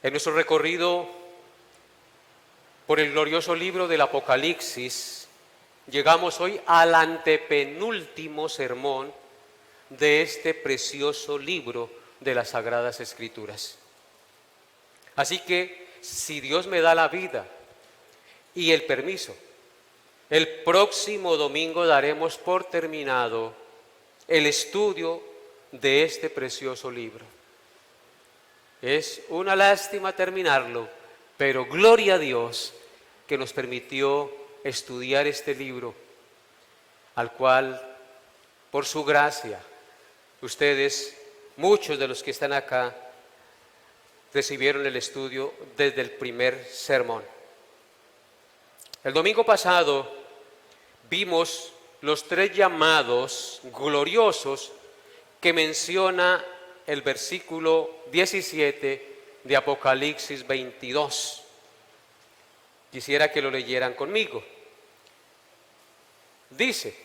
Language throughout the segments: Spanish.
En nuestro recorrido por el glorioso libro del Apocalipsis, llegamos hoy al antepenúltimo sermón de este precioso libro de las Sagradas Escrituras. Así que, si Dios me da la vida y el permiso, el próximo domingo daremos por terminado el estudio de este precioso libro. Es una lástima terminarlo, pero gloria a Dios que nos permitió estudiar este libro, al cual, por su gracia, ustedes, muchos de los que están acá, recibieron el estudio desde el primer sermón. El domingo pasado vimos los 3 llamados gloriosos que menciona el versículo 17 de Apocalipsis 22. Quisiera que lo leyeran conmigo. Dice: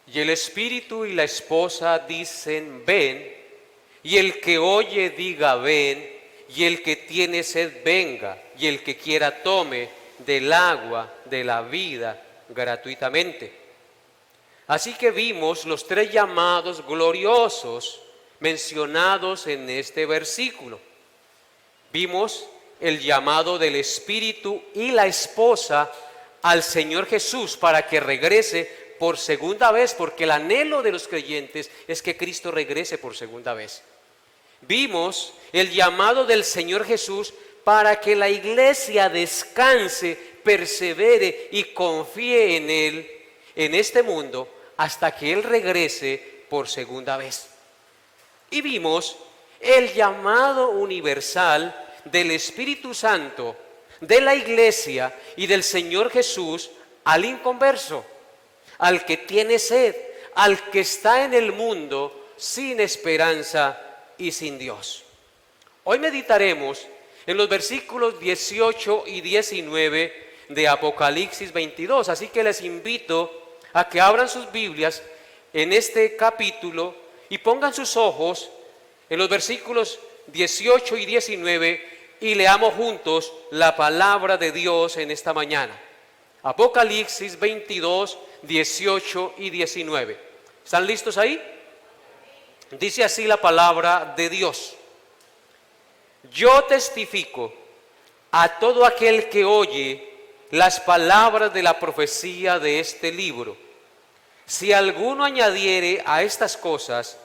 y el espíritu y la esposa dicen ven, y el que oye diga ven, y el que tiene sed venga, y el que quiera tome del agua de la vida gratuitamente. Así que vimos los 3 llamados gloriosos mencionados en este versículo. Vimos el llamado del Espíritu y la esposa al Señor Jesús para que regrese por segunda vez, porque el anhelo de los creyentes es que Cristo regrese por segunda vez. Vimos el llamado del Señor Jesús para que la iglesia descanse, persevere y confíe en Él en este mundo hasta que Él regrese por segunda vez. Y vimos el llamado universal del Espíritu Santo, de la iglesia y del Señor Jesús al inconverso, al que tiene sed, al que está en el mundo sin esperanza y sin Dios. Hoy meditaremos en los versículos 18 y 19 de Apocalipsis 22, así que les invito a que abran sus Biblias en este capítulo y pongan sus ojos en los versículos 18 y 19 y leamos juntos la palabra de Dios en esta mañana. Apocalipsis 22, 18 y 19. ¿Están listos ahí? Dice así la palabra de Dios: yo testifico a todo aquel que oye las palabras de la profecía de este libro. Si alguno añadiere a estas cosas,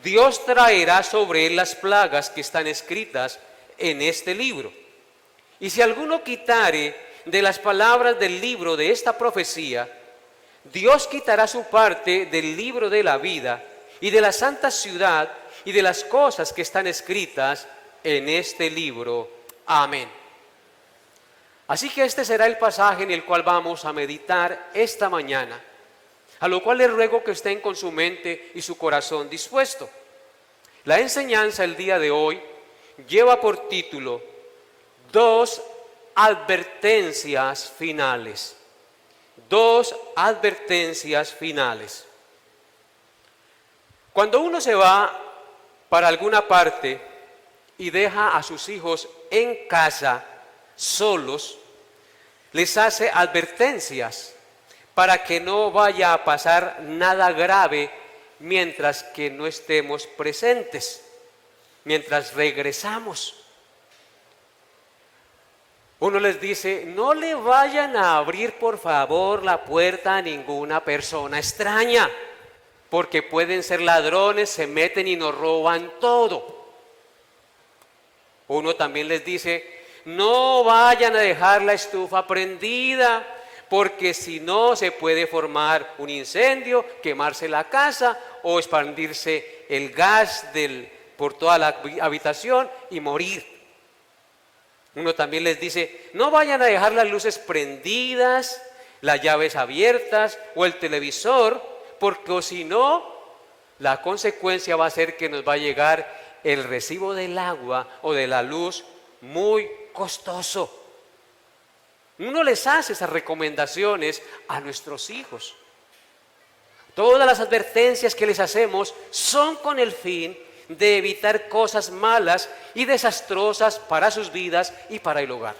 Dios traerá sobre él las plagas que están escritas en este libro. Y si alguno quitare de las palabras del libro de esta profecía, Dios quitará su parte del libro de la vida y de la santa ciudad y de las cosas que están escritas en este libro. Amén. Así que este será el pasaje en el cual vamos a meditar esta mañana, a lo cual les ruego que estén con su mente y su corazón dispuesto. La enseñanza el día de hoy lleva por título 2 advertencias finales. 2 advertencias finales. Cuando uno se va para alguna parte y deja a sus hijos en casa solos, les hace advertencias para que no vaya a pasar nada grave mientras que no estemos presentes, mientras regresamos. Uno les dice: no le vayan a abrir por favor la puerta a ninguna persona extraña, porque pueden ser ladrones, se meten y nos roban todo. Uno también les dice: no vayan a dejar la estufa prendida, porque si no se puede formar un incendio, quemarse la casa o expandirse el gas por toda la habitación y morir. Uno también les dice: no vayan a dejar las luces prendidas, las llaves abiertas o el televisor, porque si no, la consecuencia va a ser que nos va a llegar el recibo del agua o de la luz muy costoso. Uno les hace esas recomendaciones a nuestros hijos. Todas las advertencias que les hacemos son con el fin de evitar cosas malas y desastrosas para sus vidas y para el hogar.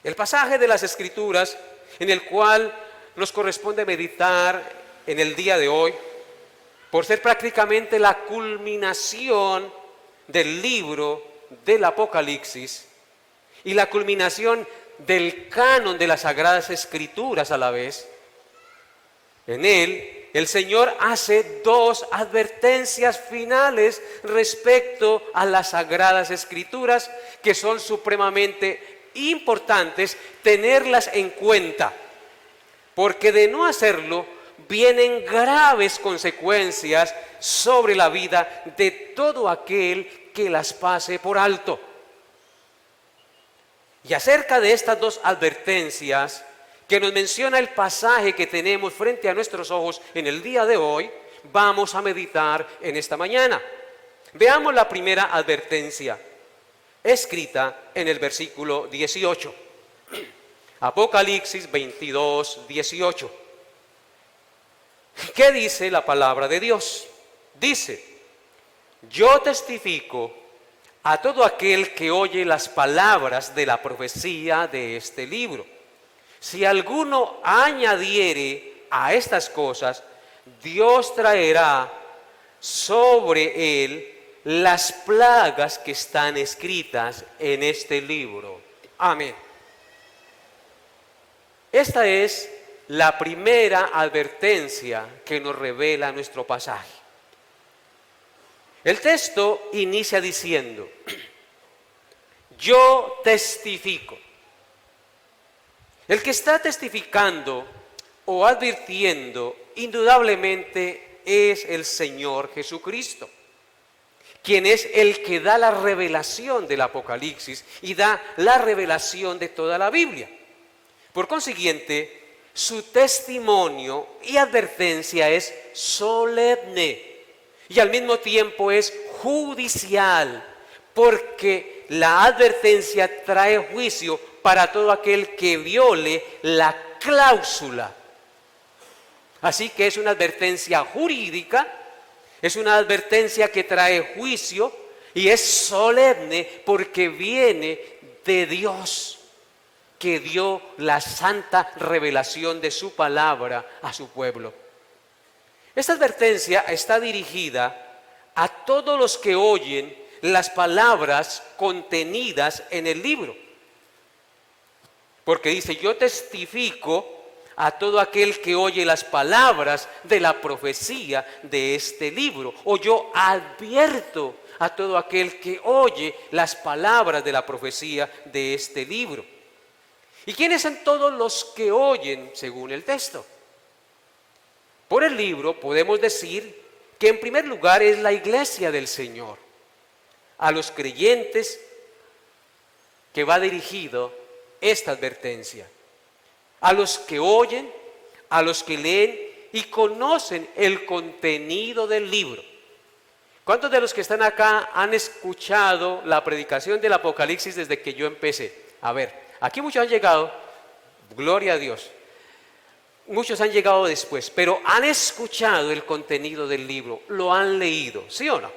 El pasaje de las Escrituras en el cual nos corresponde meditar en el día de hoy, por ser prácticamente la culminación del libro del Apocalipsis y la culminación del canon de las Sagradas Escrituras a la vez, en él el Señor hace dos advertencias finales respecto a las Sagradas Escrituras que son supremamente importantes tenerlas en cuenta, porque de no hacerlo vienen graves consecuencias sobre la vida de todo aquel que las pase por alto. Y acerca de estas dos advertencias que nos menciona el pasaje que tenemos frente a nuestros ojos en el día de hoy, vamos a meditar en esta mañana. Veamos la primera advertencia, escrita en el versículo 18. Apocalipsis 22, 18. ¿Qué dice la palabra de Dios? Dice: yo testifico a todo aquel que oye las palabras de la profecía de este libro. Si alguno añadiere a estas cosas, Dios traerá sobre él las plagas que están escritas en este libro. Amén. Esta es la primera advertencia que nos revela nuestro pasaje. El texto inicia diciendo: yo testifico. El que está testificando o advirtiendo indudablemente es el Señor Jesucristo, quien es el que da la revelación del Apocalipsis y da la revelación de toda la Biblia. Por consiguiente, su testimonio y advertencia es solemne y al mismo tiempo es judicial, porque la advertencia trae juicio para todo aquel que viole la cláusula. Así que es una advertencia jurídica, es una advertencia que trae juicio y es solemne porque viene de Dios, que dio la santa revelación de su palabra a su pueblo. Esta advertencia está dirigida a todos los que oyen las palabras contenidas en el libro. Porque dice: yo testifico a todo aquel que oye las palabras de la profecía de este libro. O yo advierto a todo aquel que oye las palabras de la profecía de este libro. ¿Y quiénes son todos los que oyen según el texto? Por el libro podemos decir que en primer lugar es la iglesia del Señor, a los creyentes que va dirigido esta advertencia, a los que oyen, a los que leen y conocen el contenido del libro. ¿Cuántos de los que están acá han escuchado la predicación del Apocalipsis desde que yo empecé? A ver, aquí muchos han llegado, gloria a Dios. Muchos han llegado después, pero han escuchado el contenido del libro, lo han leído, ¿sí o no?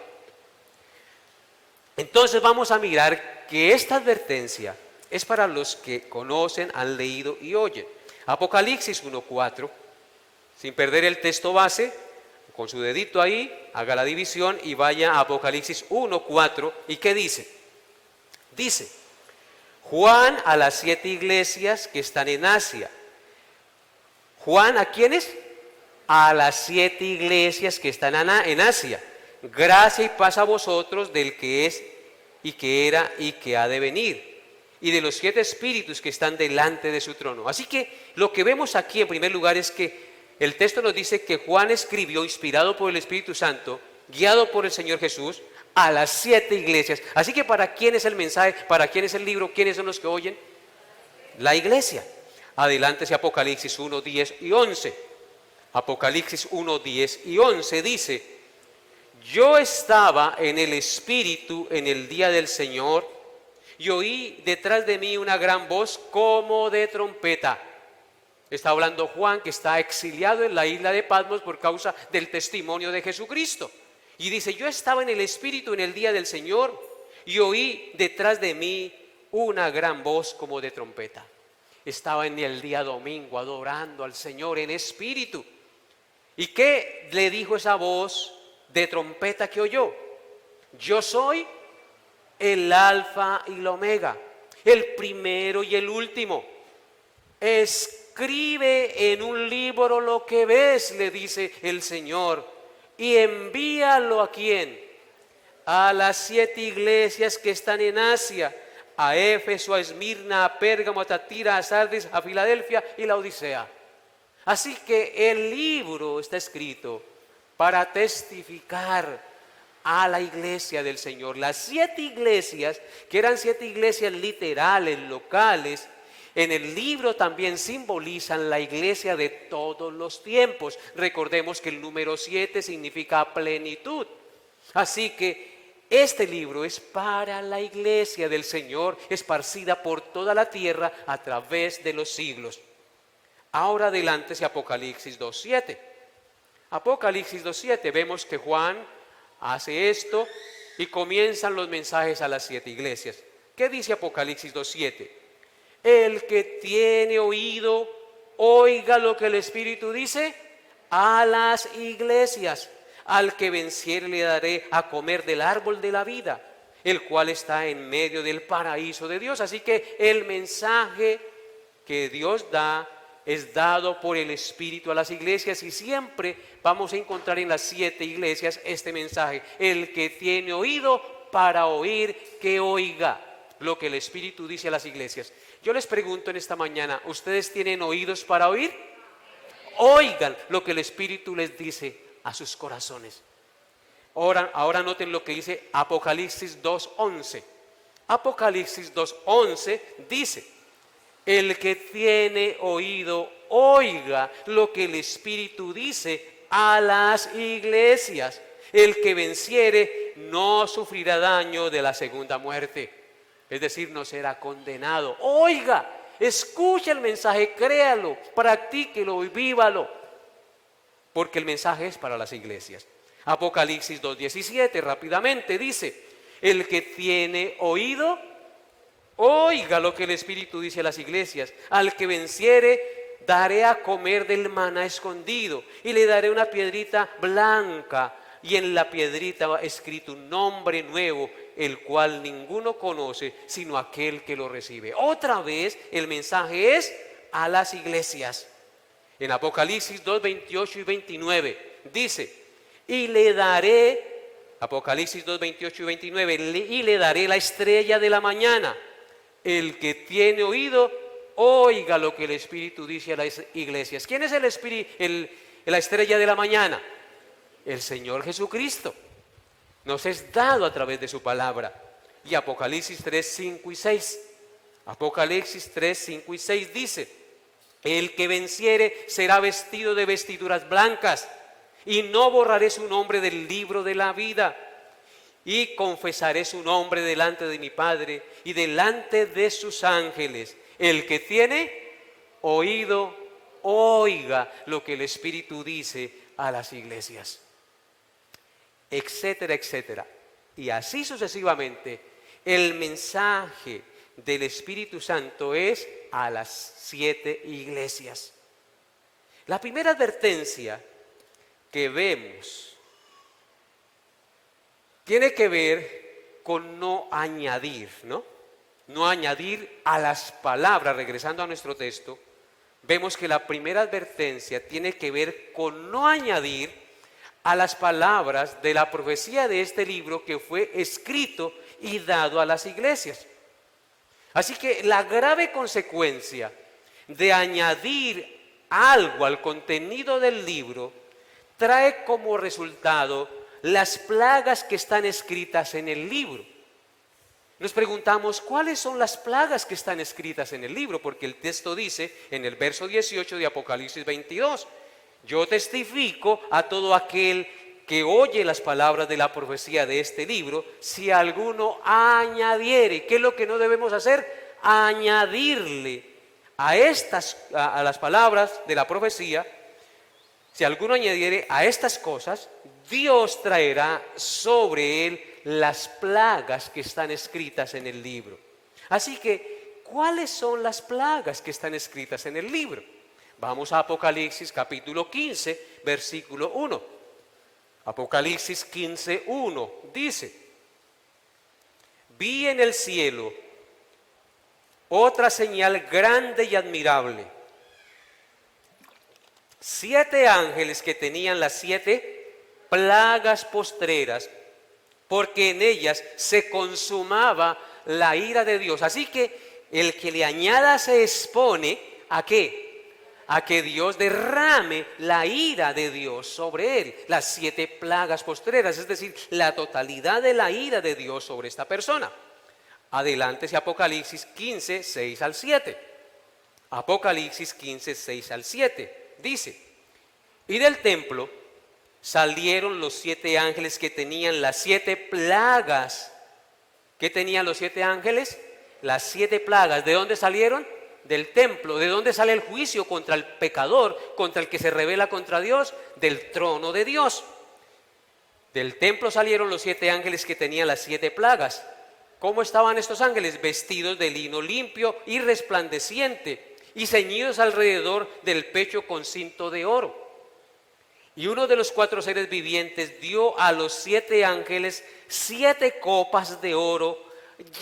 Entonces vamos a mirar que esta advertencia es para los que conocen, han leído y oyen. Apocalipsis 1:4, sin perder el texto base, con su dedito ahí, haga la división y vaya a Apocalipsis 1:4. ¿Y qué dice? Dice: Juan a las 7 iglesias que están en Asia. Juan, ¿a quiénes? A las 7 iglesias que están en Asia. Gracia y paz a vosotros del que es y que era y que ha de venir, y de los 7 espíritus que están delante de su trono. Así que lo que vemos aquí en primer lugar es que el texto nos dice que Juan escribió, inspirado por el Espíritu Santo, guiado por el Señor Jesús, a las 7 iglesias. Así que ¿para quién es el mensaje? ¿Para quién es el libro? ¿Quiénes son los que oyen? La iglesia. Adelántese Apocalipsis 1, 10 y 11. Apocalipsis 1, 10 y 11 dice: yo estaba en el Espíritu en el día del Señor y oí detrás de mí una gran voz como de trompeta. Está hablando Juan, que está exiliado en la isla de Patmos por causa del testimonio de Jesucristo. Y dice, yo estaba en el Espíritu en el día del Señor y oí detrás de mí una gran voz como de trompeta. Estaba en el día domingo adorando al Señor en espíritu. ¿Y qué le dijo esa voz de trompeta que oyó? Yo soy el Alfa y el Omega, el primero y el último. Escribe en un libro lo que ves, le dice el Señor, y envíalo ¿a quién? A las 7 iglesias que están en Asia, a Éfeso, a Esmirna, a Pérgamo, a Tatira, a Sardis, a Filadelfia y la Odisea. Así que el libro está escrito para testificar a la iglesia del Señor. Las 7 iglesias, que eran 7 iglesias literales, locales, en el libro también simbolizan la iglesia de todos los tiempos. Recordemos que el número 7 significa plenitud. Así que este libro es para la iglesia del Señor, esparcida por toda la tierra a través de los siglos. Ahora adelántese Apocalipsis 2:7. Apocalipsis 2:7, vemos que Juan hace esto y comienzan los mensajes a las 7 iglesias. ¿Qué dice Apocalipsis 2:7? El que tiene oído, oiga lo que el Espíritu dice a las iglesias. Al que venciere le daré a comer del árbol de la vida, el cual está en medio del paraíso de Dios. Así que el mensaje que Dios da es dado por el Espíritu a las iglesias, y siempre vamos a encontrar en las 7 iglesias este mensaje: el que tiene oído para oír, que oiga lo que el Espíritu dice a las iglesias. Yo les pregunto en esta mañana, ¿ustedes tienen oídos para oír? Oigan lo que el Espíritu les dice a sus corazones. Ahora noten lo que dice Apocalipsis 2:11. Apocalipsis 2:11 dice: el que tiene oído, oiga lo que el Espíritu dice a las iglesias. El que venciere no sufrirá daño de la segunda muerte. Es decir, no será condenado. Oiga, escuche el mensaje, créalo, practíquelo y vívalo, porque el mensaje es para las iglesias. Apocalipsis 2:17 rápidamente dice: el que tiene oído, oiga lo que el Espíritu dice a las iglesias. Al que venciere, daré a comer del maná escondido, y le daré una piedrita blanca, y en la piedrita va escrito un nombre nuevo, el cual ninguno conoce sino aquel que lo recibe. Otra vez el mensaje es a las iglesias. En Apocalipsis 2:28 y 29 dice: y le daré, Apocalipsis 2:28 y 29, y le daré la estrella de la mañana. El que tiene oído, oiga lo que el Espíritu dice a las iglesias. ¿Quién es la estrella de la mañana? El Señor Jesucristo. Nos es dado a través de su palabra. Y Apocalipsis 3:5 y 6. Apocalipsis 3:5 y 6 dice: el que venciere será vestido de vestiduras blancas, y no borraré su nombre del libro de la vida, y confesaré su nombre delante de mi Padre y delante de sus ángeles. El que tiene oído, oiga lo que el Espíritu dice a las iglesias, etcétera, etcétera. Y así sucesivamente, el mensaje del Espíritu Santo es a las 7 iglesias. La primera advertencia que vemos tiene que ver con no añadir, ¿no? No añadir a las palabras. Regresando a nuestro texto, vemos que la primera advertencia tiene que ver con no añadir a las palabras de la profecía de este libro que fue escrito y dado a las iglesias. Así que la grave consecuencia de añadir algo al contenido del libro trae como resultado las plagas que están escritas en el libro. Nos preguntamos, ¿cuáles son las plagas que están escritas en el libro? Porque el texto dice en el verso 18 de Apocalipsis 22: yo testifico a todo aquel que oye las palabras de la profecía de este libro, si alguno añadiere. ¿Qué es lo que no debemos hacer? Añadirle a las palabras de la profecía. Si alguno añadiere a estas cosas, Dios traerá sobre él las plagas que están escritas en el libro. Así que, ¿cuáles son las plagas que están escritas en el libro? Vamos a Apocalipsis capítulo 15, versículo 1. Apocalipsis 15, 1 dice: vi en el cielo otra señal grande y admirable. 7 ángeles que tenían las 7 plagas postreras, porque en ellas se consumaba la ira de Dios. Así que el que le añada se expone ¿a qué? A que Dios derrame la ira de Dios sobre él, las 7 plagas postreras, es decir, la totalidad de la ira de Dios sobre esta persona. Adelántese Apocalipsis 15, 6 al 7. Apocalipsis 15, 6 al 7. Dice: y del templo salieron los 7 ángeles que tenían las 7 plagas. ¿Qué tenían los 7 ángeles? Las 7 plagas. ¿De dónde salieron? Del templo. ¿De dónde sale el juicio contra el pecador, contra el que se rebela contra Dios? Del trono de Dios. Del templo salieron los 7 ángeles que tenían las 7 plagas. ¿Cómo estaban estos ángeles? Vestidos de lino limpio y resplandeciente, y ceñidos alrededor del pecho con cinto de oro. Y uno de los 4 seres vivientes dio a los 7 ángeles 7 copas de oro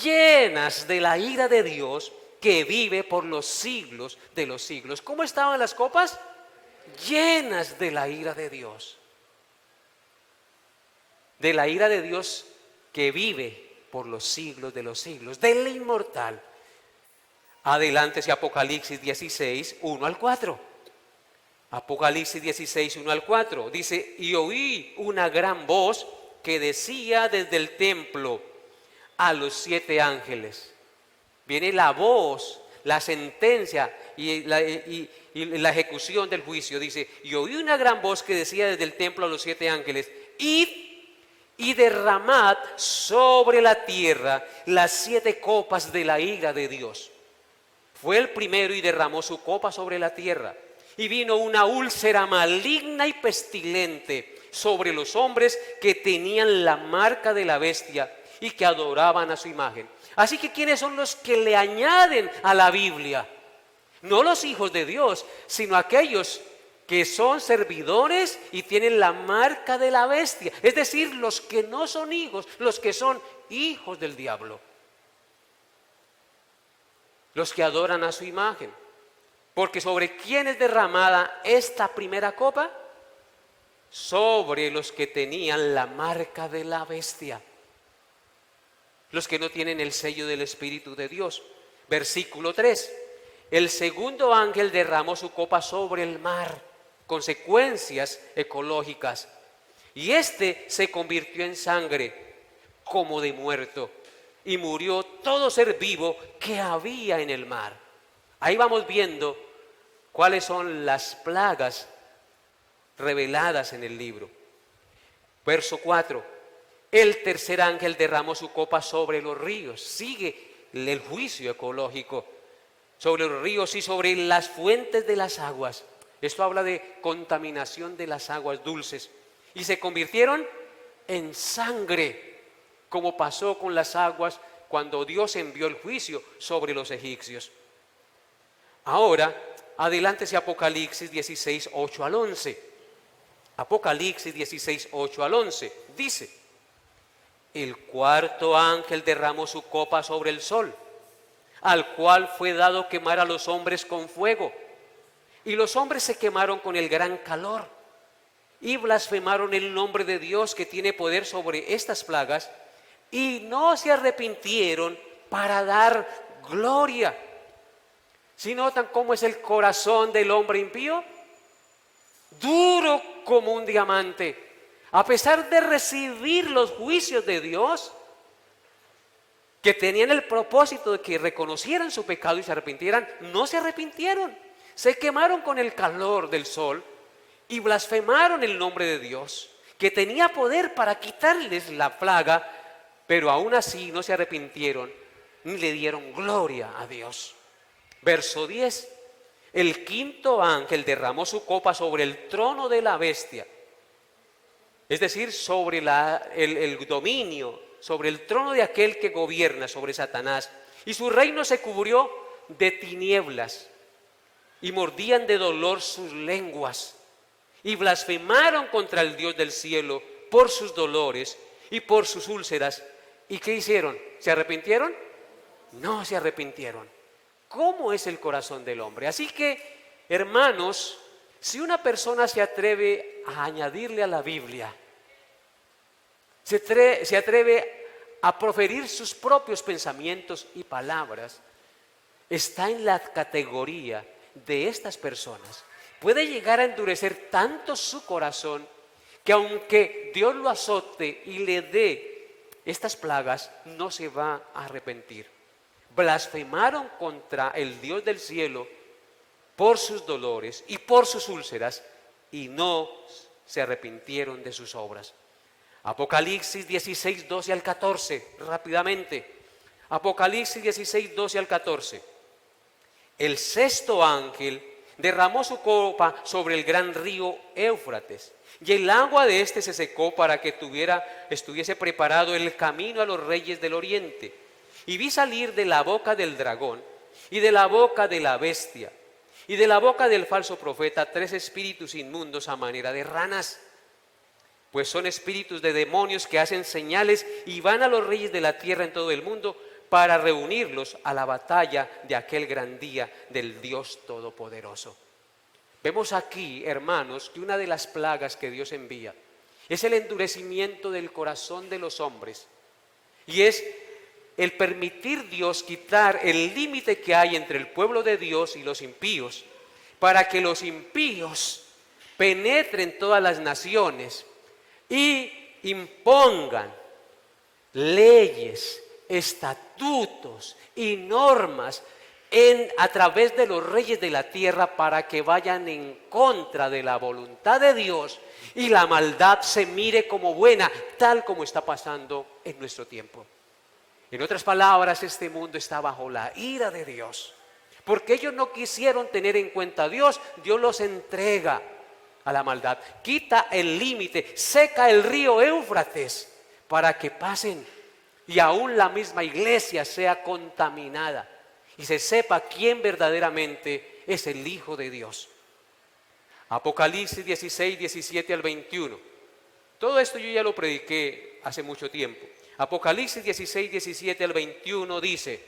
llenas de la ira de Dios que vive por los siglos de los siglos. ¿Cómo estaban las copas? Llenas de la ira de Dios. De la ira de Dios que vive por los siglos de los siglos, del inmortal. Adelántese Apocalipsis 16, 1 al 4. Apocalipsis 16, 1 al 4. Dice: y oí una gran voz que decía desde el templo a los 7 ángeles. Viene la voz, la sentencia y la ejecución del juicio. Dice: y oí una gran voz que decía desde el templo a los 7 ángeles: id y derramad sobre la tierra las 7 copas de la ira de Dios. Fue el primero y derramó su copa sobre la tierra. Y vino una úlcera maligna y pestilente sobre los hombres que tenían la marca de la bestia y que adoraban a su imagen. Así que ¿quiénes son los que le añaden a la Biblia? No los hijos de Dios, sino aquellos que son servidores y tienen la marca de la bestia. Es decir, los que no son hijos, los que son hijos del diablo. Los que adoran a su imagen. Porque ¿sobre quién es derramada esta primera copa? Sobre los que tenían la marca de la bestia. Los que no tienen el sello del Espíritu de Dios. Versículo 3. El segundo ángel derramó su copa sobre el mar. Consecuencias ecológicas. Y este se convirtió en sangre como de muerto. Y murió todo ser vivo que había en el mar. Ahí vamos viendo cuáles son las plagas reveladas en el libro. Verso 4. El tercer ángel derramó su copa sobre los ríos. Sigue el juicio ecológico. Sobre los ríos y sobre las fuentes de las aguas. Esto habla de contaminación de las aguas dulces. Y se convirtieron en sangre, como pasó con las aguas cuando Dios envió el juicio sobre los egipcios. Ahora, adelántese Apocalipsis 16, 8 al 11. Apocalipsis 16, 8 al 11. Dice: el cuarto ángel derramó su copa sobre el sol, al cual fue dado quemar a los hombres con fuego. Y los hombres se quemaron con el gran calor y blasfemaron el nombre de Dios que tiene poder sobre estas plagas y no se arrepintieron para dar gloria. ¿Sí notan cómo es el corazón del hombre impío? Duro como un diamante. A pesar de recibir los juicios de Dios, que tenían el propósito de que reconocieran su pecado y se arrepintieran, no se arrepintieron. Se quemaron con el calor del sol y blasfemaron el nombre de Dios, que tenía poder para quitarles la plaga, pero aún así no se arrepintieron ni le dieron gloria a Dios. Verso 10. El quinto ángel derramó su copa sobre el trono de la bestia es decir, sobre el dominio, sobre el trono de aquel que gobierna sobre Satanás. Y su reino se cubrió de tinieblas, y mordían de dolor sus lenguas, y blasfemaron contra el Dios del cielo por sus dolores y por sus úlceras. ¿Y qué hicieron? ¿Se arrepintieron? No se arrepintieron. ¿Cómo es el corazón del hombre? Así que, hermanos, si una persona se atreve a añadirle a la Biblia, se atreve a proferir sus propios pensamientos y palabras, está en la categoría de estas personas. Puede llegar a endurecer tanto su corazón que aunque Dios lo azote y le dé estas plagas, no se va a arrepentir. Blasfemaron contra el Dios del cielo por sus dolores y por sus úlceras, y no se arrepintieron de sus obras. Apocalipsis 16, 12 al 14, rápidamente. Apocalipsis 16, 12 al 14. El sexto ángel derramó su copa sobre el gran río Éufrates, y el agua de éste se secó para que estuviese preparado el camino a los reyes del oriente. Y vi salir de la boca del dragón, y de la boca de la bestia, y de la boca del falso profeta, 3 espíritus inmundos a manera de ranas, pues son espíritus de demonios que hacen señales y van a los reyes de la tierra en todo el mundo para reunirlos a la batalla de aquel gran día del Dios Todopoderoso. Vemos aquí, hermanos, que una de las plagas que Dios envía es el endurecimiento del corazón de los hombres, y es el permitir Dios quitar el límite que hay entre el pueblo de Dios y los impíos, para que los impíos penetren todas las naciones y impongan leyes, estatutos y normas a través de los reyes de la tierra, para que vayan en contra de la voluntad de Dios y la maldad se mire como buena, tal como está pasando en nuestro tiempo. En otras palabras, este mundo está bajo la ira de Dios, porque ellos no quisieron tener en cuenta a Dios. Dios los entrega a la maldad, quita el límite, seca el río Éufrates para que pasen, y aún la misma iglesia sea contaminada y se sepa quién verdaderamente es el Hijo de Dios. Apocalipsis 16, 17 al 21. Todo esto yo ya lo prediqué hace mucho tiempo. Apocalipsis 16, 17 al 21 dice: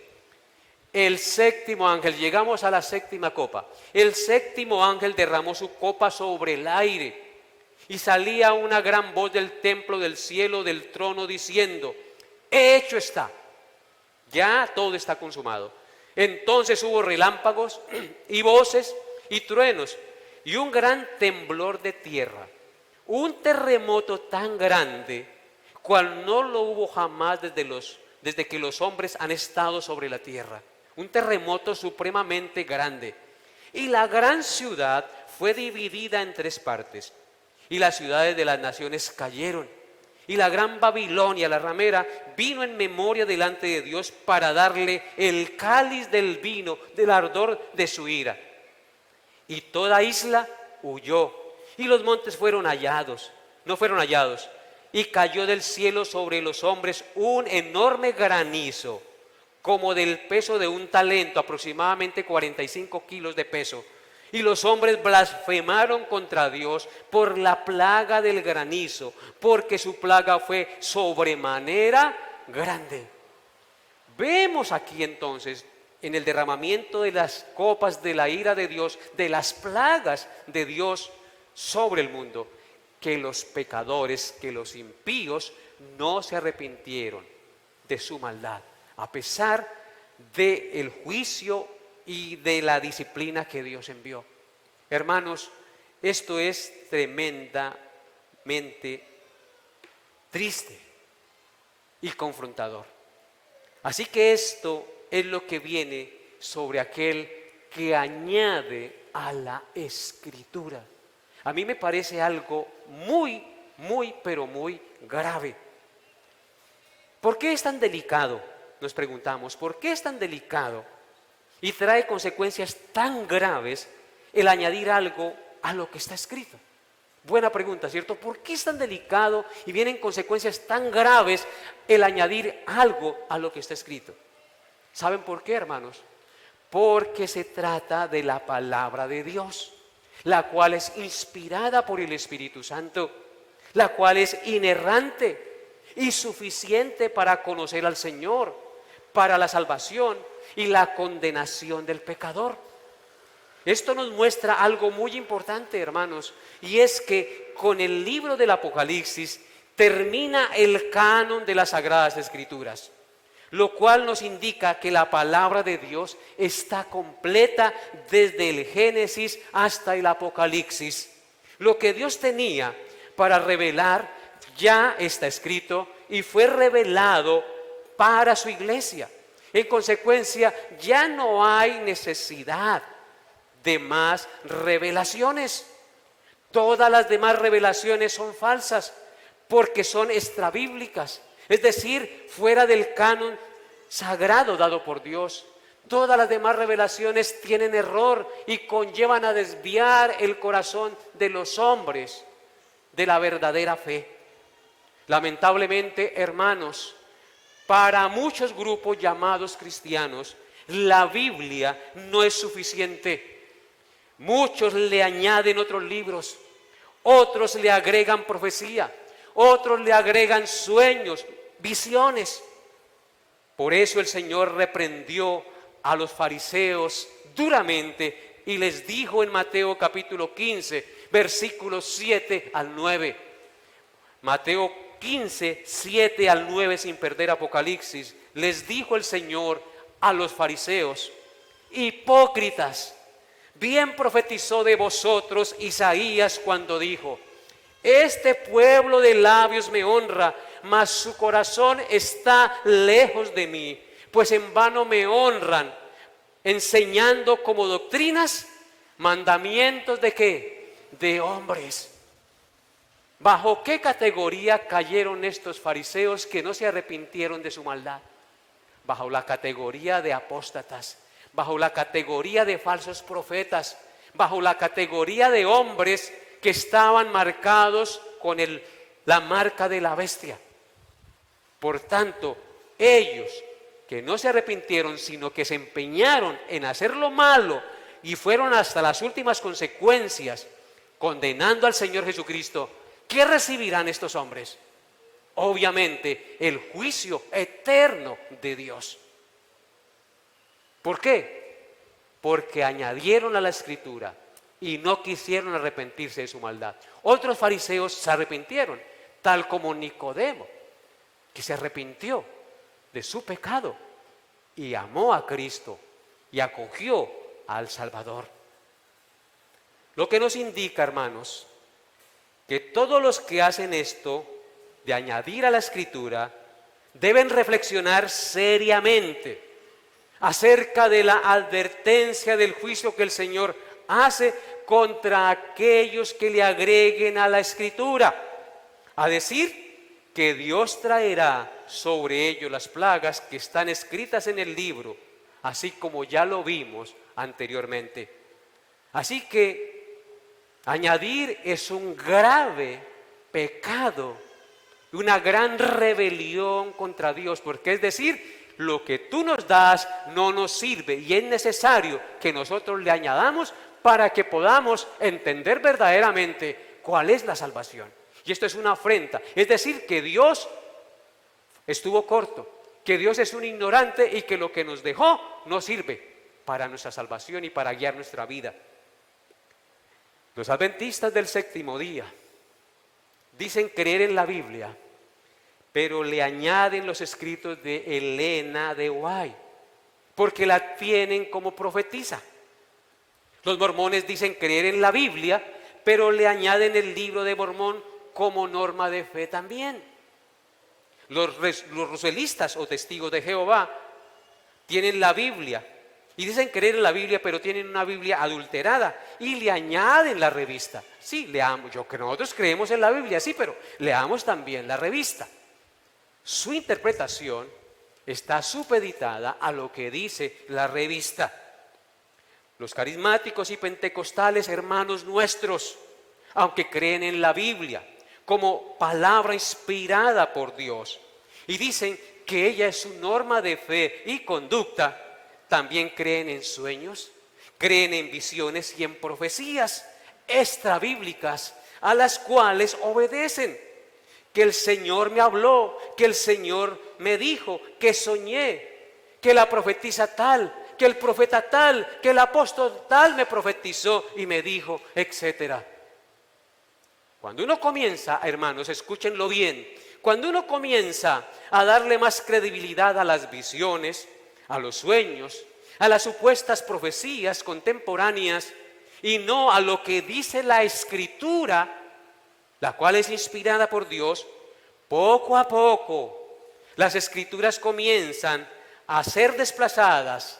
el séptimo ángel, llegamos a la séptima copa. El séptimo ángel derramó su copa sobre el aire, y salía una gran voz del templo del cielo, del trono, diciendo: hecho está, ya todo está consumado. Entonces hubo relámpagos y voces y truenos y un gran temblor de tierra, un terremoto tan grande cual no lo hubo jamás desde que los hombres han estado sobre la tierra. Un terremoto supremamente grande. Y la gran ciudad fue dividida en 3 partes, y las ciudades de las naciones cayeron. Y la gran Babilonia, la ramera, vino en memoria delante de Dios para darle el cáliz del vino del ardor de su ira. Y toda isla huyó, y los montes no fueron hallados, y cayó del cielo sobre los hombres un enorme granizo, como del peso de un talento, aproximadamente 45 kilos de peso. Y los hombres blasfemaron contra Dios por la plaga del granizo, porque su plaga fue sobremanera grande. Vemos aquí entonces, en el derramamiento de las copas de la ira de Dios, de las plagas de Dios sobre el mundo, que los pecadores, que los impíos no se arrepintieron de su maldad, a pesar del juicio y de la disciplina que Dios envió. Hermanos, esto es tremendamente triste y confrontador. Así que esto es lo que viene sobre aquel que añade a la Escritura. A mí me parece algo muy, pero muy grave. ¿Por qué es tan delicado? Nos preguntamos, ¿por qué es tan delicado y trae consecuencias tan graves el añadir algo a lo que está escrito? Buena pregunta, ¿cierto? ¿Por qué es tan delicado y vienen consecuencias tan graves el añadir algo a lo que está escrito? ¿Saben por qué, hermanos? Porque se trata de la palabra de Dios, la cual es inspirada por el Espíritu Santo, la cual es inerrante y suficiente para conocer al Señor, para la salvación y la condenación del pecador. Esto nos muestra algo muy importante, hermanos, y es que con el libro del Apocalipsis termina el canon de las Sagradas Escrituras, lo cual nos indica que la palabra de Dios está completa desde el Génesis hasta el Apocalipsis. Lo que Dios tenía para revelar ya está escrito y fue revelado para su iglesia. En consecuencia, ya no hay necesidad de más revelaciones. Todas las demás revelaciones son falsas porque son extrabíblicas, es decir, fuera del canon sagrado dado por Dios. Todas las demás revelaciones tienen error y conllevan a desviar el corazón de los hombres de la verdadera fe. Lamentablemente, hermanos, para muchos grupos llamados cristianos, la Biblia no es suficiente. Muchos le añaden otros libros, otros le agregan profecía, otros le agregan sueños, visiones. Por eso el Señor reprendió a los fariseos duramente y les dijo en Mateo capítulo 15, versículos 7 al 9. Mateo 15, 7 al 9, sin perder Apocalipsis, les dijo el Señor a los fariseos: hipócritas, bien profetizó de vosotros Isaías cuando dijo: este pueblo de labios me honra, mas su corazón está lejos de mí, pues en vano me honran, enseñando como doctrinas mandamientos ¿de qué? De hombres. ¿Bajo qué categoría cayeron estos fariseos que no se arrepintieron de su maldad? Bajo la categoría de apóstatas, bajo la categoría de falsos profetas, bajo la categoría de hombres que estaban marcados con la marca de la bestia. Por tanto, ellos que no se arrepintieron, sino que se empeñaron en hacer lo malo y fueron hasta las últimas consecuencias, condenando al Señor Jesucristo, ¿qué recibirán estos hombres? Obviamente, el juicio eterno de Dios. ¿Por qué? Porque añadieron a la Escritura y no quisieron arrepentirse de su maldad. Otros fariseos se arrepintieron, tal como Nicodemo, que se arrepintió de su pecado y amó a Cristo y acogió al Salvador. Lo que nos indica, hermanos, que todos los que hacen esto de añadir a la Escritura deben reflexionar seriamente acerca de la advertencia del juicio que el Señor hace contra aquellos que le agreguen a la Escritura, a decir que Dios traerá sobre ellos las plagas que están escritas en el libro, así como ya lo vimos anteriormente. Así que añadir es un grave pecado, una gran rebelión contra Dios, porque es decir, lo que tú nos das no nos sirve y es necesario que nosotros le añadamos para que podamos entender verdaderamente cuál es la salvación. Y esto es una afrenta, es decir, que Dios estuvo corto, que Dios es un ignorante y que lo que nos dejó no sirve para nuestra salvación y para guiar nuestra vida. Los adventistas del séptimo día dicen creer en la Biblia, pero le añaden los escritos de Elena de White, porque la tienen como profetisa. Los mormones dicen creer en la Biblia, pero le añaden el libro de Mormón como norma de fe también. Los roselistas o testigos de Jehová tienen la Biblia y dicen creer en la Biblia, pero tienen una Biblia adulterada y le añaden la revista. Sí, leamos, yo que nosotros creemos en la Biblia, sí, pero leamos también la revista. Su interpretación está supeditada a lo que dice la revista. Los carismáticos y pentecostales, hermanos nuestros, aunque creen en la Biblia como palabra inspirada por Dios y dicen que ella es su norma de fe y conducta, también creen en sueños, creen en visiones y en profecías extrabíblicas a las cuales obedecen. Que el Señor me habló, que el Señor me dijo, que soñé, que la profetisa tal, que el profeta tal, que el apóstol tal me profetizó y me dijo, etcétera. Cuando uno comienza, hermanos, escúchenlo bien, cuando uno comienza a darle más credibilidad a las visiones, a los sueños, a las supuestas profecías contemporáneas y no a lo que dice la Escritura, la cual es inspirada por Dios, poco a poco las Escrituras comienzan a ser desplazadas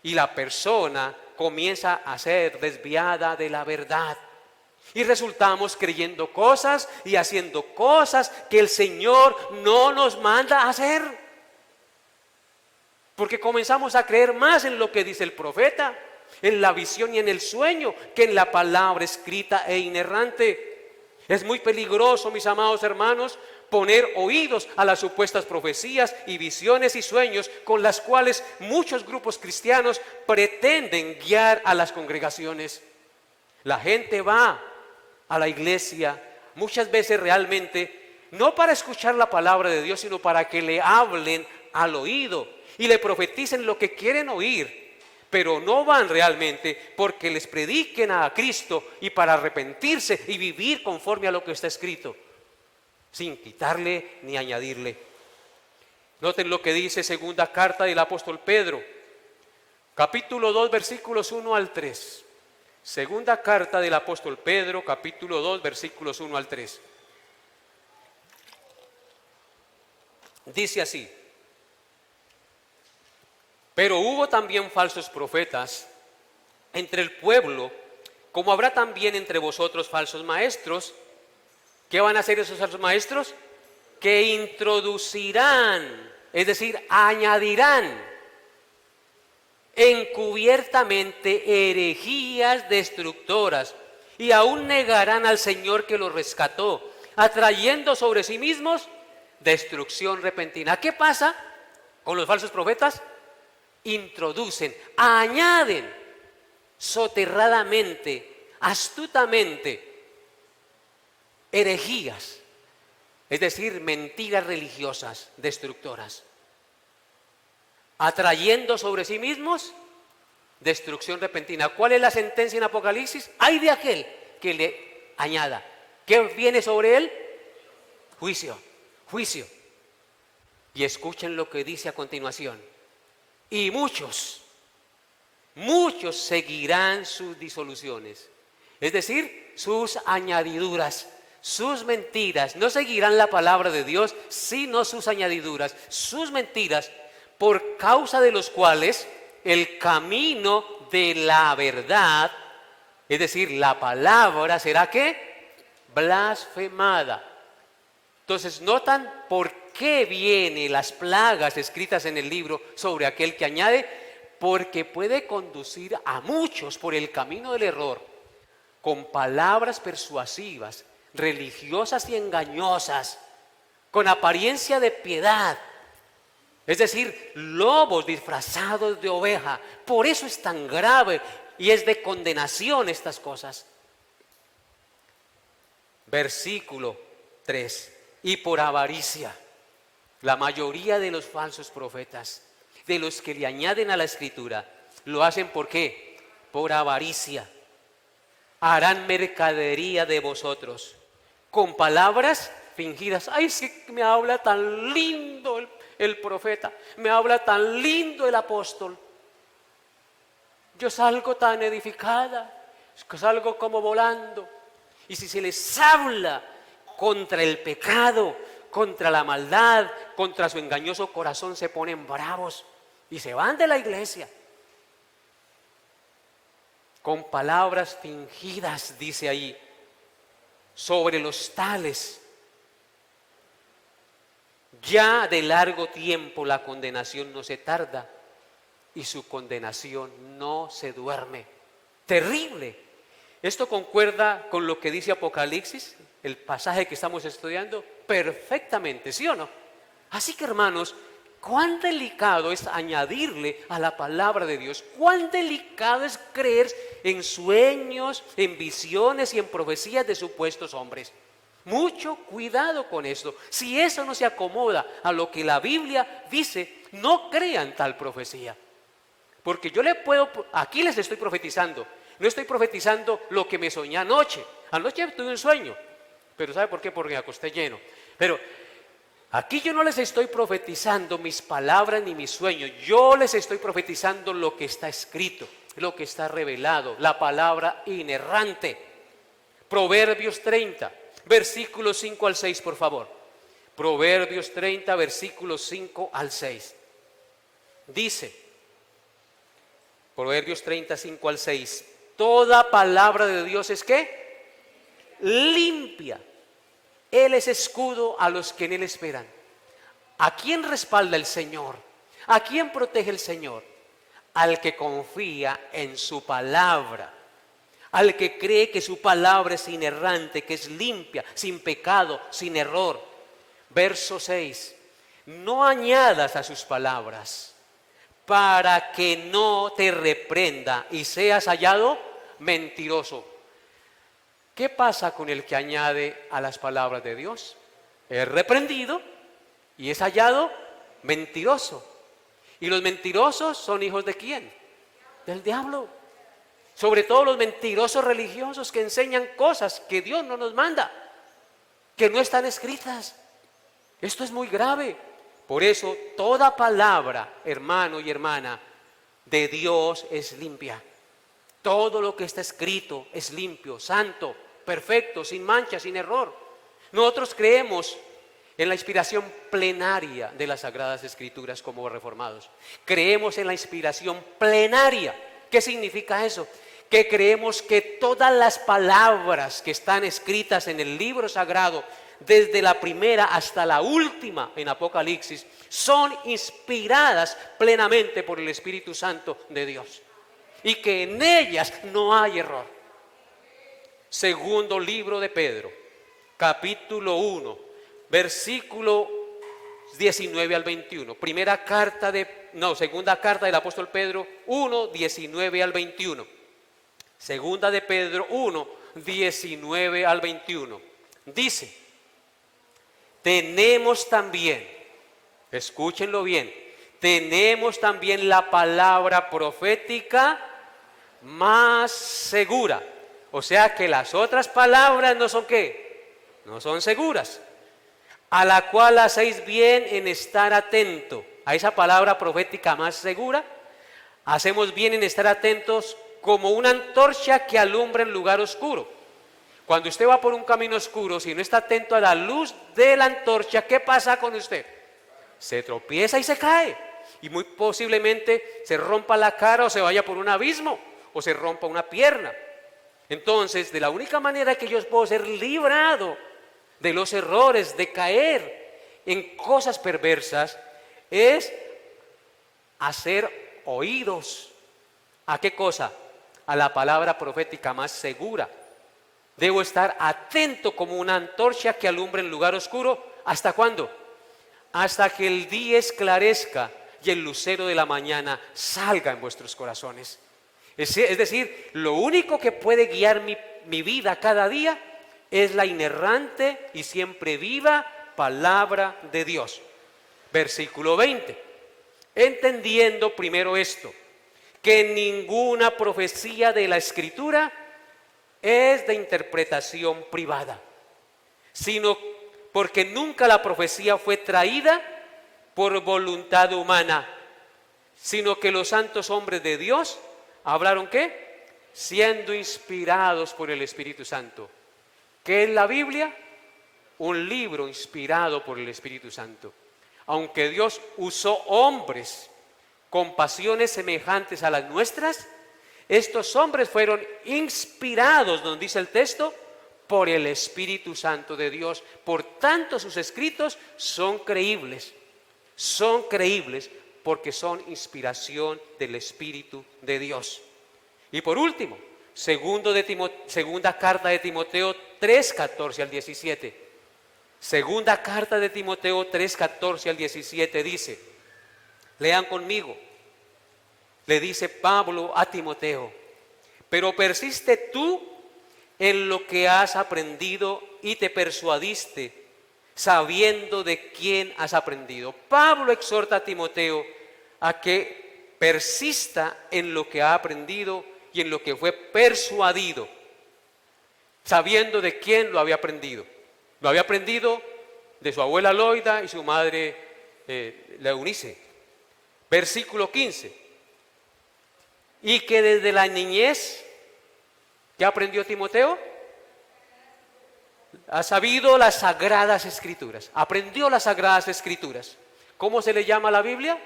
y la persona comienza a ser desviada de la verdad. Y resultamos creyendo cosas y haciendo cosas que el Señor no nos manda a hacer. Porque comenzamos a creer más en lo que dice el profeta, en la visión y en el sueño, que en la palabra escrita e inerrante. Es muy peligroso, mis amados hermanos, poner oídos a las supuestas profecías y visiones y sueños con las cuales muchos grupos cristianos pretenden guiar a las congregaciones. La gente va a la iglesia muchas veces realmente no para escuchar la palabra de Dios, sino para que le hablen al oído y le profeticen lo que quieren oír, pero no van realmente porque les prediquen a Cristo y para arrepentirse y vivir conforme a lo que está escrito, sin quitarle ni añadirle. Noten lo que dice segunda carta del apóstol Pedro, capítulo 2, versículos 1 al 3. Segunda carta del apóstol Pedro, capítulo 2, versículos 1 al 3. Dice así: pero hubo también falsos profetas entre el pueblo, como habrá también entre vosotros falsos maestros. ¿Qué van a hacer esos falsos maestros? Que introducirán, es decir, añadirán encubiertamente herejías destructoras y aún negarán al Señor que los rescató, atrayendo sobre sí mismos destrucción repentina. ¿Qué pasa con los falsos profetas? Introducen, añaden soterradamente, astutamente, herejías, es decir, mentiras religiosas destructoras, atrayendo sobre sí mismos destrucción repentina. ¿Cuál es la sentencia en Apocalipsis? Ay de aquel que le añada. ¿Qué viene sobre él? Juicio, juicio. Y escuchen lo que dice a continuación: y muchos seguirán sus disoluciones, es decir, sus añadiduras, sus mentiras. No seguirán la palabra de Dios, sino sus añadiduras, sus mentiras, por causa de los cuales el camino de la verdad, es decir, la palabra, será ¿qué? Blasfemada. Entonces, ¿notan por qué vienen las plagas escritas en el libro sobre aquel que añade? Porque puede conducir a muchos por el camino del error con palabras persuasivas, religiosas y engañosas, con apariencia de piedad, es decir, lobos disfrazados de oveja. Por eso es tan grave y es de condenación estas cosas. Versículo 3: y por avaricia, la mayoría de los falsos profetas, de los que le añaden a la escritura, lo hacen ¿por qué? Por avaricia. Harán mercadería de vosotros con palabras fingidas. Ay, es que me habla tan lindo el profeta, me habla tan lindo el apóstol. Yo salgo tan edificada, salgo como volando. Y si se les habla contra el pecado, contra la maldad, contra su engañoso corazón, se ponen bravos y se van de la iglesia. Con palabras fingidas, dice ahí, sobre los tales. Ya de largo tiempo la condenación no se tarda y su condenación no se duerme. Terrible. ¿Esto concuerda con lo que dice Apocalipsis, el pasaje que estamos estudiando? Perfectamente, ¿sí o no? Así que, hermanos, cuán delicado es añadirle a la palabra de Dios, cuán delicado es creer en sueños, en visiones y en profecías de supuestos hombres. Mucho cuidado con esto. Si eso no se acomoda a lo que la Biblia dice, no crean tal profecía. Porque yo aquí les estoy profetizando. No estoy profetizando lo que me soñé anoche. Anoche tuve un sueño. Pero ¿sabe por qué? Porque me acosté lleno. Pero aquí yo no les estoy profetizando mis palabras ni mis sueños. Yo les estoy profetizando lo que está escrito, lo que está revelado, la palabra inerrante. Proverbios 30, versículos 5 al 6, por favor. Proverbios 30, versículos 5 al 6. Dice, Proverbios 30, 5 al 6. Toda palabra de Dios es ¿qué? Limpia. Él es escudo a los que en Él esperan. ¿A quién respalda el Señor? ¿A quién protege el Señor? Al que confía en su palabra. Al que cree que su palabra es inerrante, que es limpia, sin pecado, sin error. Verso 6. No añadas a sus palabras para que no te reprenda y seas hallado mentiroso. ¿Qué pasa con el que añade a las palabras de Dios? Es reprendido y es hallado mentiroso. ¿Y los mentirosos son hijos de quién? Del diablo. Sobre todo los mentirosos religiosos que enseñan cosas que Dios no nos manda, que no están escritas. Esto es muy grave. Por eso toda palabra, hermano y hermana, de Dios es limpia. Todo lo que está escrito es limpio, santo, perfecto, sin mancha, sin error. Nosotros creemos en la inspiración plenaria de las Sagradas Escrituras como reformados. Creemos en la inspiración plenaria. ¿Qué significa eso? Que creemos que todas las palabras que están escritas en el libro sagrado, desde la primera hasta la última en Apocalipsis, son inspiradas plenamente por el Espíritu Santo de Dios. Y que en ellas no hay error. Segundo libro de Pedro, capítulo 1, versículo 19 al 21. Segunda carta del apóstol Pedro 1, 19 al 21. Segunda de Pedro 1, 19 al 21. Dice, tenemos también, escúchenlo bien, tenemos también la palabra profética más segura. O sea que las otras palabras no son ¿qué? No son seguras. A la cual hacéis bien en estar atento. A esa palabra profética más segura, hacemos bien en estar atentos como una antorcha que alumbra en lugar oscuro. Cuando usted va por un camino oscuro, si no está atento a la luz de la antorcha, ¿qué pasa con usted? Se tropieza y se cae. Y muy posiblemente se rompa la cara o se vaya por un abismo o se rompa una pierna. Entonces, de la única manera que yo puedo ser librado de los errores, de caer en cosas perversas, es hacer oídos. ¿A qué cosa? A la palabra profética más segura. Debo estar atento como una antorcha que alumbra en lugar oscuro. ¿Hasta cuándo? Hasta que el día esclarezca y el lucero de la mañana salga en vuestros corazones. Es decir, lo único que puede guiar mi vida cada día es la inerrante y siempre viva palabra de Dios. Versículo 20. Entendiendo primero esto, que ninguna profecía de la Escritura es de interpretación privada, sino porque nunca la profecía fue traída por voluntad humana, sino que los santos hombres de Dios hablaron ¿qué? Siendo inspirados por el Espíritu Santo. ¿Qué es la Biblia? Un libro inspirado por el Espíritu Santo. Aunque Dios usó hombres con pasiones semejantes a las nuestras, estos hombres fueron inspirados, nos dice el texto, por el Espíritu Santo de Dios. Por tanto, sus escritos son creíbles porque son inspiración del Espíritu de Dios. Y por último, Segunda carta de Timoteo 3, 14 al 17. Segunda carta de Timoteo 3, 14 al 17 dice, lean conmigo, le dice Pablo a Timoteo, pero persiste tú en lo que has aprendido y te persuadiste, sabiendo de quién has aprendido. Pablo exhorta a Timoteo a que persista en lo que ha aprendido y en lo que fue persuadido, sabiendo de quién lo había aprendido. Lo había aprendido de su abuela Loida y su madre Eunice. Versículo 15. Y que desde la niñez, ¿qué aprendió Timoteo? Ha sabido las Sagradas Escrituras. Aprendió las Sagradas Escrituras. ¿Cómo se le llama a la Biblia?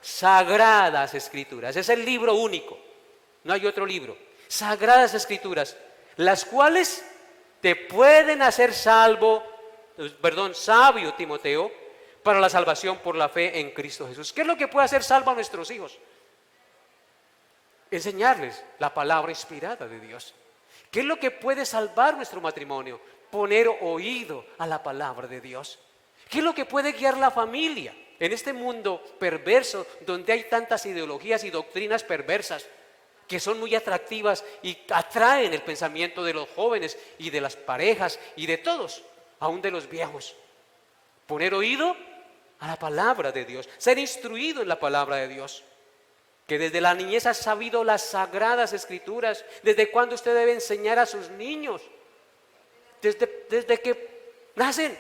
Sagradas Escrituras. Es el libro único. No hay otro libro. Sagradas Escrituras, las cuales te pueden hacer sabio, Timoteo, para la salvación por la fe en Cristo Jesús. ¿Qué es lo que puede hacer salvo a nuestros hijos? Enseñarles la palabra inspirada de Dios. ¿Qué es lo que puede salvar nuestro matrimonio? Poner oído a la palabra de Dios. ¿Qué es lo que puede guiar la familia en este mundo perverso donde hay tantas ideologías y doctrinas perversas que son muy atractivas y atraen el pensamiento de los jóvenes y de las parejas y de todos, aún de los viejos? Poner oído a la palabra de Dios, ser instruido en la palabra de Dios. Que desde la niñez has sabido las Sagradas Escrituras. ¿Desde cuándo usted debe enseñar a sus niños? Desde que nacen,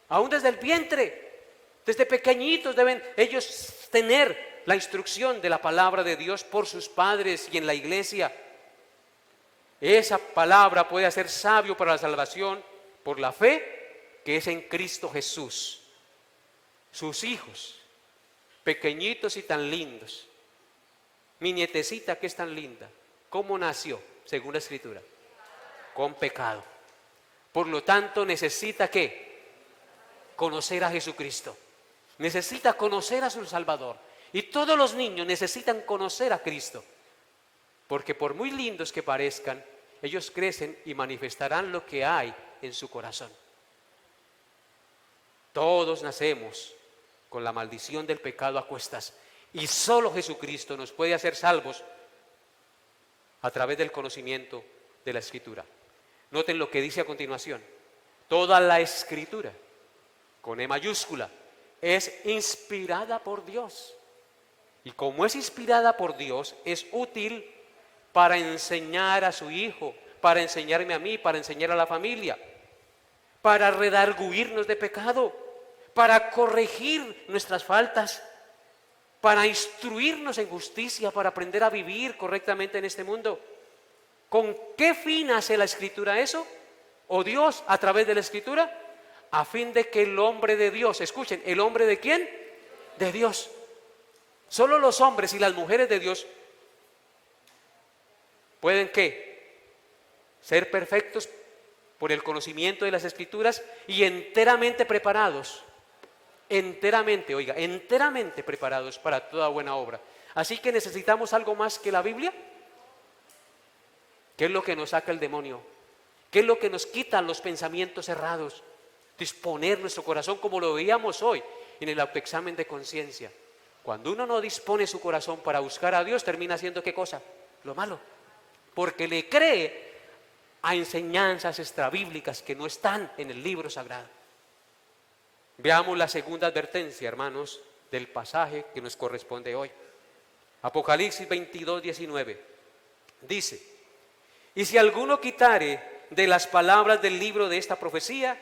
aún desde el vientre, desde pequeñitos deben ellos tener la instrucción de la palabra de Dios por sus padres y en la iglesia. Esa palabra puede hacer sabio para la salvación por la fe que es en Cristo Jesús. Sus hijos, pequeñitos y tan lindos. Mi nietecita que es tan linda, ¿cómo nació? Según la Escritura, con pecado. Por lo tanto, necesita ¿qué? Conocer a Jesucristo. Necesita conocer a su Salvador. Y todos los niños necesitan conocer a Cristo. Porque por muy lindos que parezcan, ellos crecen y manifestarán lo que hay en su corazón. Todos nacemos con la maldición del pecado a cuestas. Y solo Jesucristo nos puede hacer salvos a través del conocimiento de la Escritura. Noten lo que dice a continuación. Toda la Escritura, con E mayúscula, es inspirada por Dios. Y como es inspirada por Dios, es útil para enseñar a su hijo, para enseñarme a mí, para enseñar a la familia, para redarguirnos de pecado, para corregir nuestras faltas, para instruirnos en justicia, para aprender a vivir correctamente en este mundo. ¿Con qué fin hace la Escritura eso? ¿O Dios a través de la Escritura? A fin de que el hombre de Dios, escuchen, ¿el hombre de quién? De Dios. Solo los hombres y las mujeres de Dios pueden ¿qué? Ser perfectos por el conocimiento de las Escrituras y enteramente preparados. Enteramente preparados para toda buena obra. Así que necesitamos algo más que la Biblia. ¿Qué es lo que nos saca el demonio? ¿Qué es lo que nos quita los pensamientos errados? Disponer nuestro corazón, como lo veíamos hoy en el autoexamen de conciencia. Cuando uno no dispone su corazón para buscar a Dios, termina haciendo ¿qué cosa? Lo malo. Porque le cree a enseñanzas extrabíblicas que no están en el libro sagrado. Veamos la segunda advertencia, hermanos, del pasaje que nos corresponde hoy. Apocalipsis 22, 19. Dice: y si alguno quitare de las palabras del libro de esta profecía,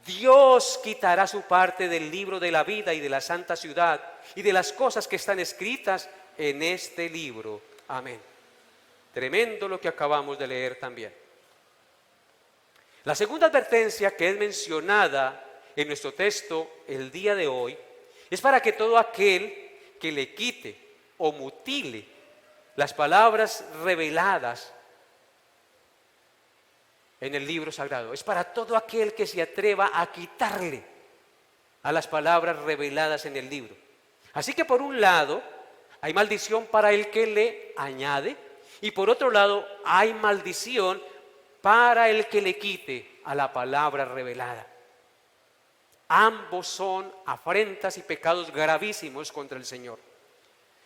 Dios quitará su parte del libro de la vida y de la santa ciudad y de las cosas que están escritas en este libro. Amén. Tremendo lo que acabamos de leer también. La segunda advertencia que es mencionada en nuestro texto el día de hoy es para que todo aquel que le quite o mutile las palabras reveladas en el libro sagrado, es para todo aquel que se atreva a quitarle a las palabras reveladas en el libro. Así que por un lado hay maldición para el que le añade Y por otro lado, hay maldición para el que le quite a la palabra revelada. Ambos son afrentas y pecados gravísimos contra el Señor.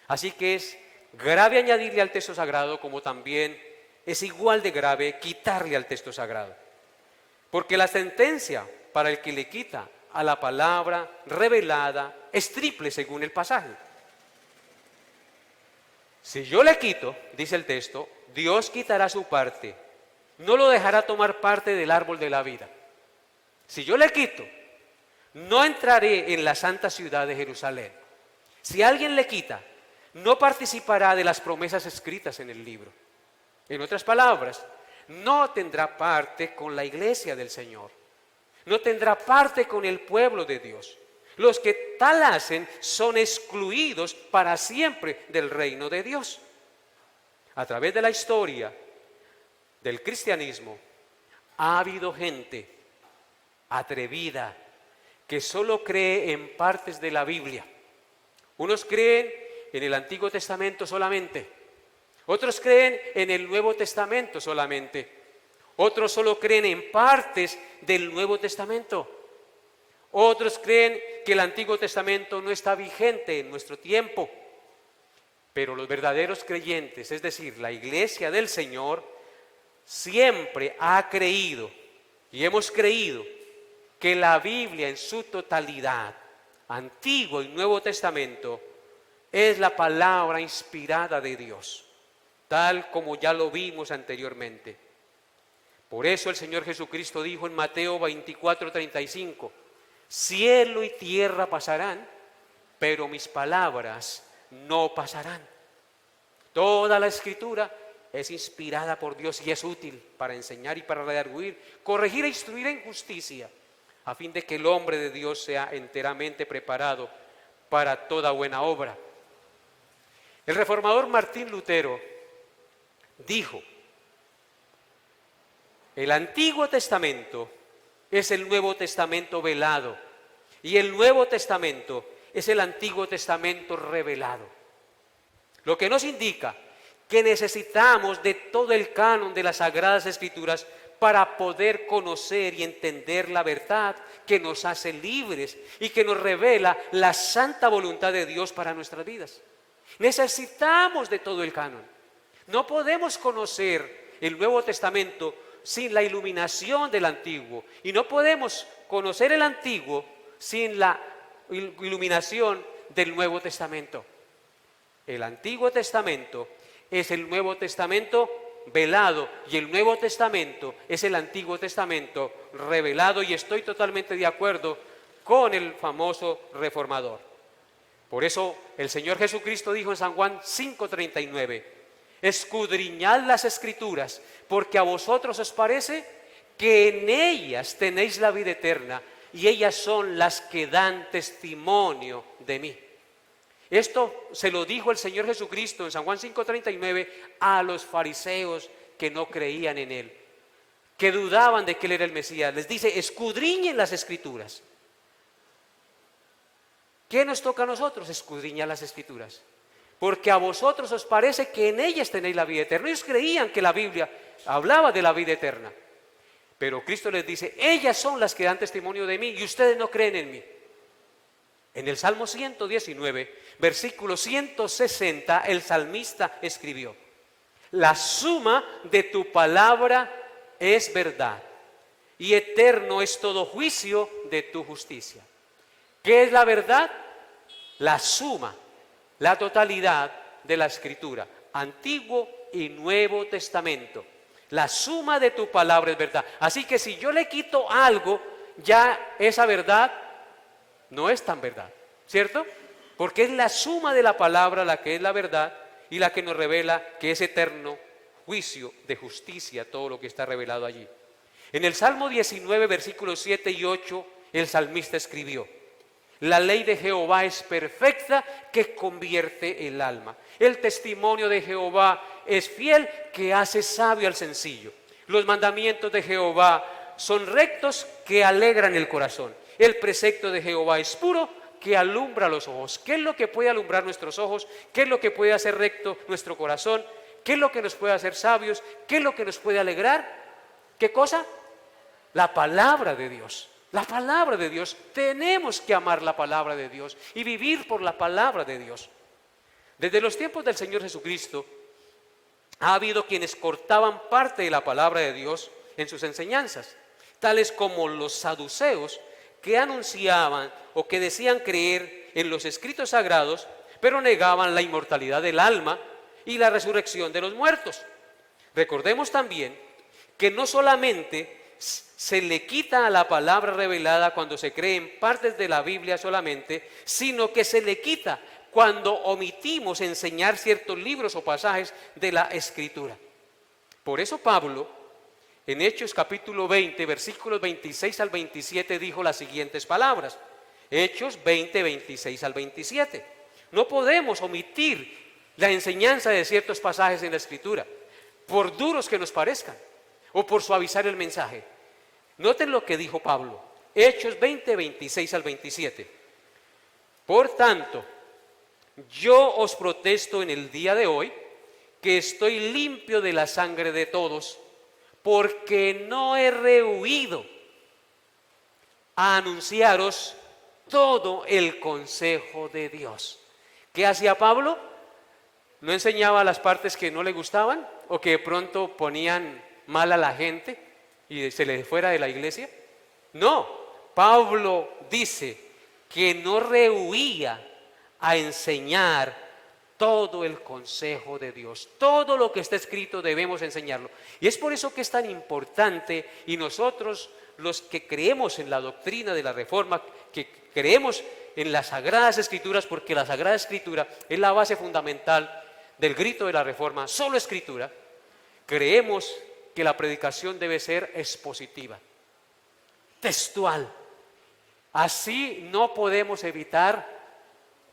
Así que es grave añadirle al texto sagrado, como también es igual de grave quitarle al texto sagrado. Porque la sentencia para el que le quita a la palabra revelada es triple según el pasaje. Si yo le quito, dice el texto, Dios quitará su parte, no lo dejará tomar parte del árbol de la vida. Si yo le quito, no entraré en la santa ciudad de Jerusalén. Si alguien le quita, no participará de las promesas escritas en el libro. En otras palabras, no tendrá parte con la iglesia del Señor. No tendrá parte con el pueblo de Dios. Los que tal hacen son excluidos para siempre del reino de Dios. A través de la historia del cristianismo ha habido gente atrevida que solo cree en partes de la Biblia. Unos creen en el Antiguo Testamento solamente, otros creen en el Nuevo Testamento solamente, otros solo creen en partes del Nuevo Testamento, otros creen que el Antiguo Testamento no está vigente en nuestro tiempo. Pero los verdaderos creyentes, es decir, la iglesia del Señor, siempre ha creído y hemos creído que la Biblia en su totalidad, Antiguo y Nuevo Testamento, es la palabra inspirada de Dios, tal como ya lo vimos anteriormente. Por eso el Señor Jesucristo dijo en Mateo 24:35, cielo y tierra pasarán, pero mis palabras no pasarán. Toda la Escritura es inspirada por Dios y es útil para enseñar y para redarguir, corregir e instruir en justicia, a fin de que el hombre de Dios sea enteramente preparado para toda buena obra. El reformador Martín Lutero dijo, el Antiguo Testamento es el Nuevo Testamento velado y el Nuevo Testamento es el Antiguo Testamento revelado. Lo que nos indica que necesitamos de todo el canon de las Sagradas Escrituras para poder conocer y entender la verdad que nos hace libres y que nos revela la santa voluntad de Dios para nuestras vidas. Necesitamos de todo el canon. No podemos conocer el Nuevo Testamento sin la iluminación del Antiguo, y no podemos conocer el Antiguo sin la iluminación del Nuevo Testamento. El Antiguo Testamento es el Nuevo Testamento velado y el Nuevo Testamento es el Antiguo Testamento revelado, y estoy totalmente de acuerdo con el famoso reformador. Por eso el Señor Jesucristo dijo en San Juan 5:39, escudriñad las Escrituras, porque a vosotros os parece que en ellas tenéis la vida eterna, y ellas son las que dan testimonio de mí. Esto se lo dijo el Señor Jesucristo en San Juan 5:39 a los fariseos que no creían en Él, que dudaban de que Él era el Mesías. Les dice, escudriñen las Escrituras. ¿Qué nos toca a nosotros? Escudriñar las Escrituras. Porque a vosotros os parece que en ellas tenéis la vida eterna. Ellos creían que la Biblia hablaba de la vida eterna. Pero Cristo les dice, ellas son las que dan testimonio de mí y ustedes no creen en mí. En el Salmo 119, versículo 160, el salmista escribió, la suma de tu palabra es verdad y eterno es todo juicio de tu justicia. ¿Qué es la verdad? La suma, la totalidad de la Escritura, Antiguo y Nuevo Testamento. La suma de tu palabra es verdad. Así que si yo le quito algo, ya esa verdad no es tan verdad, ¿cierto? Porque es la suma de la palabra la que es la verdad y la que nos revela que es eterno juicio de justicia todo lo que está revelado allí. En el Salmo 19, versículos 7 y 8, el salmista escribió, la ley de Jehová es perfecta que convierte el alma. El testimonio de Jehová es fiel que hace sabio al sencillo. Los mandamientos de Jehová son rectos que alegran el corazón. El precepto de Jehová es puro que alumbra los ojos. ¿Qué es lo que puede alumbrar nuestros ojos? ¿Qué es lo que puede hacer recto nuestro corazón? ¿Qué ¿Qué es lo que nos puede hacer sabios? ¿Qué es lo que nos puede alegrar? ¿Qué cosa? La palabra de Dios. La palabra de Dios. Tenemos que amar la palabra de Dios y vivir por la palabra de Dios. Desde los tiempos del Señor Jesucristo ha habido quienes cortaban parte de la palabra de Dios en sus enseñanzas, tales como los saduceos, que anunciaban o que decían creer en los escritos sagrados, pero negaban la inmortalidad del alma y la resurrección de los muertos. Recordemos también que no solamente se le quita a la palabra revelada cuando se cree en partes de la Biblia solamente, sino que se le quita cuando omitimos enseñar ciertos libros o pasajes de la Escritura. Por eso Pablo, en Hechos capítulo 20, versículos 26 al 27, dijo las siguientes palabras. Hechos 20, 26 al 27. No podemos omitir la enseñanza de ciertos pasajes en la Escritura, por duros que nos parezcan, o por suavizar el mensaje. Noten lo que dijo Pablo. Hechos 20, 26 al 27. Por tanto, yo os protesto en el día de hoy que estoy limpio de la sangre de todos, porque no he rehuido a anunciaros todo el consejo de Dios. ¿Qué hacía Pablo? ¿No enseñaba las partes que no le gustaban o que de pronto ponían mal a la gente y se le fuera de la iglesia? No, Pablo dice que no rehuía a enseñar todo el consejo de Dios. Todo lo que está escrito debemos enseñarlo. Y es por eso que es tan importante, y nosotros los que creemos en la doctrina de la Reforma, que creemos en las Sagradas Escrituras, porque la Sagrada Escritura es la base fundamental del grito de la Reforma, solo Escritura, creemos que la predicación debe ser expositiva, textual. Así no podemos evitar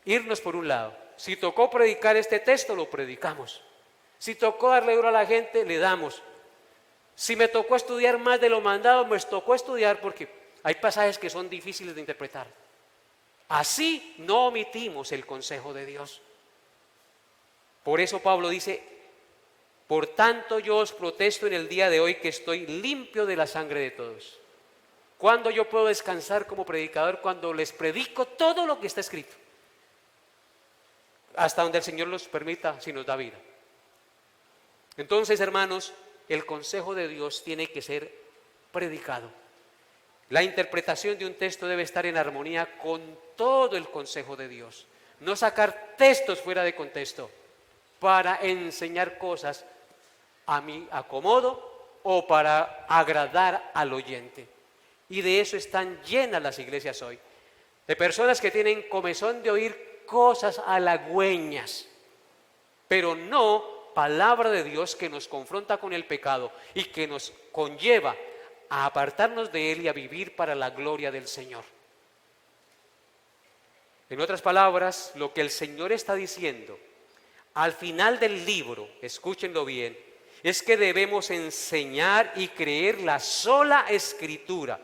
irnos por un lado. Si tocó predicar este texto, lo predicamos. Si tocó darle duro a la gente, le damos. Si me tocó estudiar más de lo mandado, me tocó estudiar porque hay pasajes que son difíciles de interpretar. Así no omitimos el consejo de Dios. Por eso Pablo dice, por tanto yo os protesto en el día de hoy que estoy limpio de la sangre de todos. ¿Cuándo yo puedo descansar como predicador? Cuando les predico todo lo que está escrito, hasta donde el Señor los permita, si nos da vida. Entonces, hermanos, el consejo de Dios tiene que ser predicado. La interpretación de un texto debe estar en armonía con todo el consejo de Dios. No sacar textos fuera de contexto para enseñar cosas a mi acomodo o para agradar al oyente. Y de eso están llenas las iglesias hoy, de personas que tienen comezón de oír cosas halagüeñas, pero no palabra de Dios que nos confronta con el pecado y que nos conlleva a apartarnos de él y a vivir para la gloria del Señor. En otras palabras, lo que el Señor está diciendo al final del libro, escúchenlo bien, es que debemos enseñar y creer la sola Escritura.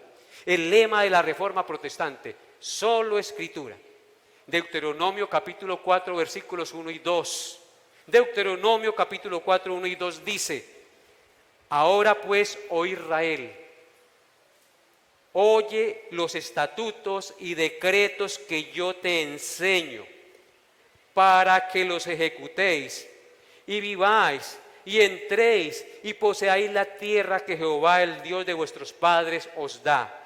El lema de la Reforma Protestante, solo Escritura. Deuteronomio capítulo 4 versículos 1 y 2. Deuteronomio capítulo 4, 1 y 2 dice: ahora pues, oh Israel, oye los estatutos y decretos que yo te enseño, para que los ejecutéis y viváis y entréis y poseáis la tierra que Jehová, el Dios de vuestros padres, os da.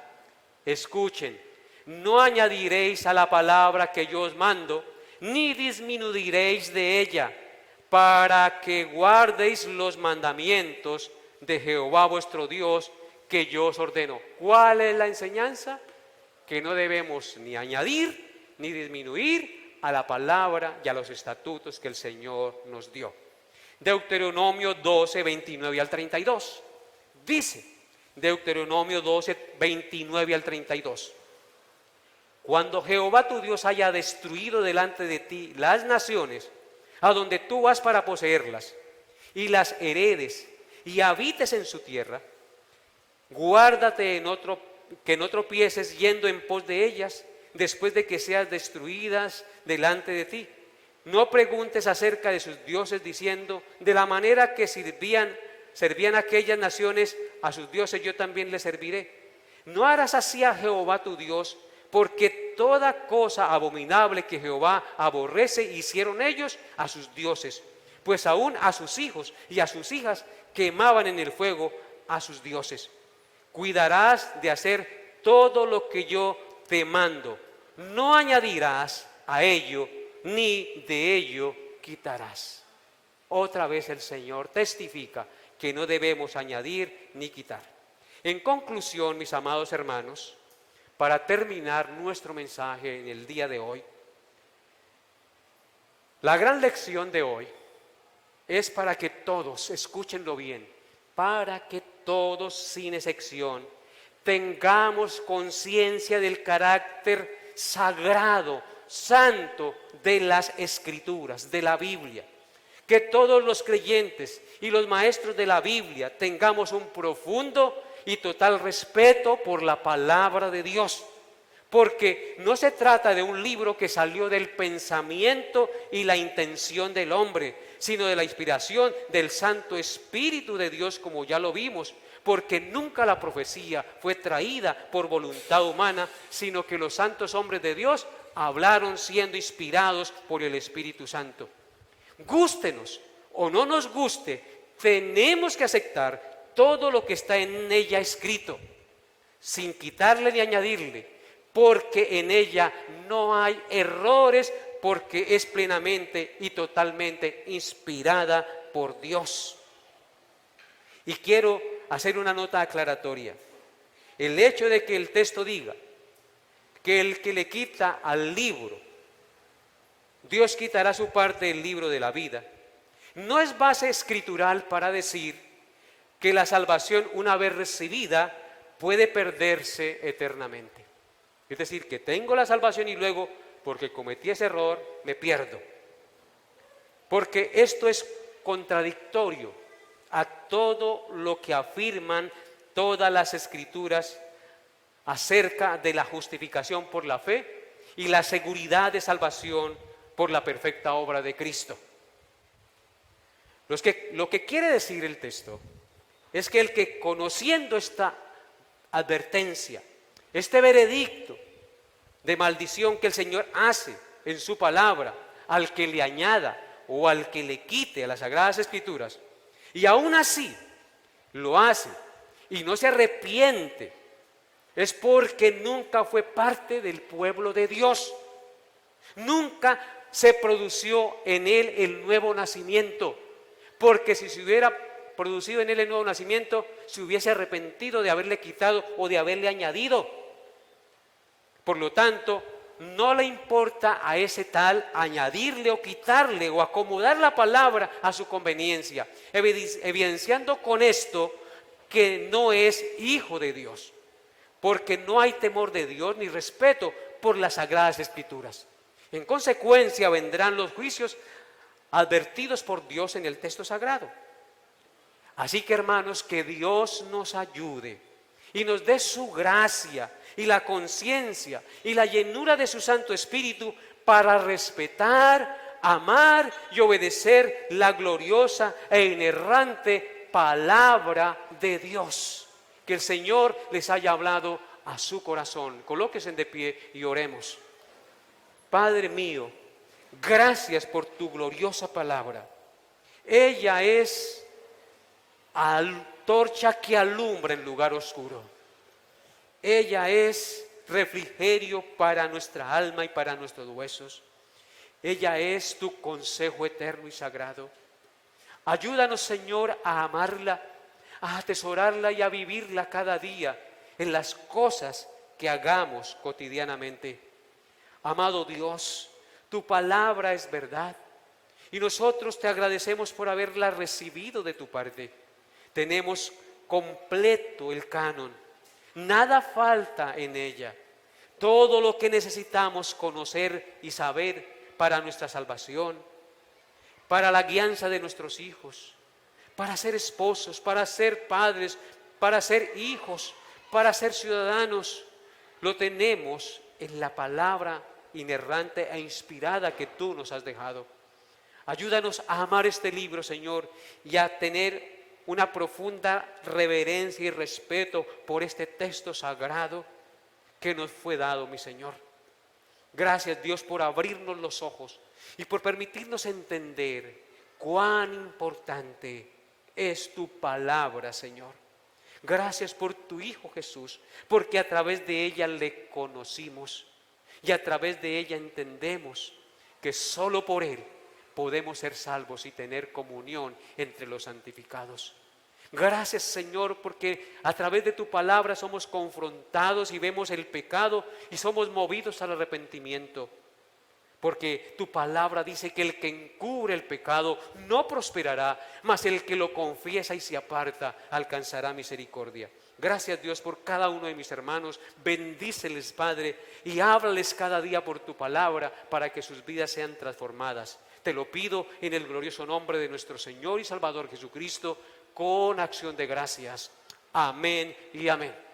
Escuchen, no añadiréis a la palabra que yo os mando, ni disminuiréis de ella, para que guardéis los mandamientos de Jehová vuestro Dios que yo os ordeno. ¿Cuál es la enseñanza? Que no debemos ni añadir ni disminuir a la palabra y a los estatutos que el Señor nos dio. Deuteronomio 12, 29 al 32. Dice, Deuteronomio 12, 29 al 32. Cuando Jehová tu Dios haya destruido delante de ti las naciones a donde tú vas para poseerlas, y las heredes y habites en su tierra, guárdate que no tropieces yendo en pos de ellas después de que seas destruidas delante de ti, No preguntes acerca de sus dioses diciendo, de la manera que servían aquellas naciones a sus dioses, yo también les serviré. No harás así a Jehová tu Dios, porque toda cosa abominable que Jehová aborrece hicieron ellos a sus dioses, pues aún a sus hijos y a sus hijas quemaban en el fuego a sus dioses. Cuidarás de hacer todo lo que yo te mando, no añadirás a ello, ni de ello quitarás. Otra vez el Señor testifica que no debemos añadir ni quitar. En conclusión, mis amados hermanos, para terminar nuestro mensaje en el día de hoy, la gran lección de hoy es para que todos, escúchenlo bien, para que todos sin excepción tengamos conciencia del carácter sagrado, santo de las Escrituras, de la Biblia. Que todos los creyentes y los maestros de la Biblia tengamos un profundo y total respeto por la palabra de Dios. Porque no se trata de un libro que salió del pensamiento y la intención del hombre, sino de la inspiración del Santo Espíritu de Dios, como ya lo vimos. Porque nunca la profecía fue traída por voluntad humana, sino que los santos hombres de Dios hablaron siendo inspirados por el Espíritu Santo. Gústenos o no nos guste, tenemos que aceptar todo lo que está en ella escrito, sin quitarle ni añadirle, porque en ella no hay errores, porque es plenamente y totalmente inspirada por Dios. Y quiero hacer una nota aclaratoria. El hecho de que el texto diga que el que le quita al libro, Dios quitará su parte del libro de la vida, no es base escritural para decir que la salvación, una vez recibida, puede perderse eternamente. Es decir, que tengo la salvación y luego, porque cometí ese error, me pierdo. Porque esto es contradictorio a todo lo que afirman todas las Escrituras acerca de la justificación por la fe y la seguridad de salvación por la perfecta obra de Cristo. Lo que quiere decir el texto es que el que, conociendo esta advertencia, este veredicto de maldición que el Señor hace en su palabra al que le añada o al que le quite a las Sagradas Escrituras, y aún así lo hace y no se arrepiente, es porque nunca fue parte del pueblo de Dios. Nunca se produjo en él el nuevo nacimiento, porque si se hubiera producido en él el nuevo nacimiento, se hubiese arrepentido de haberle quitado o de haberle añadido. Por lo tanto, no le importa a ese tal añadirle o quitarle o acomodar la palabra a su conveniencia, evidenciando con esto que no es hijo de Dios, porque no hay temor de Dios ni respeto por las Sagradas Escrituras. En consecuencia, vendrán los juicios advertidos por Dios en el texto sagrado. Así que, hermanos, que Dios nos ayude y nos dé su gracia y la conciencia y la llenura de su Santo Espíritu para respetar, amar y obedecer la gloriosa e inerrante palabra de Dios. Que el Señor les haya hablado a su corazón. Colóquense de pie y oremos. Padre mío, gracias por tu gloriosa palabra. Ella es antorcha que alumbra en lugar oscuro. Ella es refrigerio para nuestra alma y para nuestros huesos. Ella es tu consejo eterno y sagrado. Ayúdanos, Señor, a amarla, a atesorarla y a vivirla cada día en las cosas que hagamos cotidianamente. Amado Dios, tu palabra es verdad y nosotros te agradecemos por haberla recibido de tu parte. Tenemos completo el canon, nada falta en ella. Todo lo que necesitamos conocer y saber para nuestra salvación, para la guianza de nuestros hijos, para ser esposos, para ser padres, para ser hijos, para ser ciudadanos, lo tenemos en la palabra inerrante e inspirada que tú nos has dejado. Ayúdanos a amar este libro, Señor, y a tener una profunda reverencia y respeto por este texto sagrado que nos fue dado, mi Señor. Gracias, Dios, por abrirnos los ojos y por permitirnos entender cuán importante es tu palabra, Señor. Gracias por tu Hijo Jesús, porque a través de ella le conocimos y a través de ella entendemos que solo por Él podemos ser salvos y tener comunión entre los santificados. Gracias, Señor, porque a través de tu palabra somos confrontados y vemos el pecado y somos movidos al arrepentimiento. Porque tu palabra dice que el que encubre el pecado no prosperará, mas el que lo confiesa y se aparta alcanzará misericordia. Gracias, Dios, por cada uno de mis hermanos. Bendíceles, Padre, y háblales cada día por tu palabra para que sus vidas sean transformadas. Te lo pido en el glorioso nombre de nuestro Señor y Salvador Jesucristo, con acción de gracias. Amén y amén.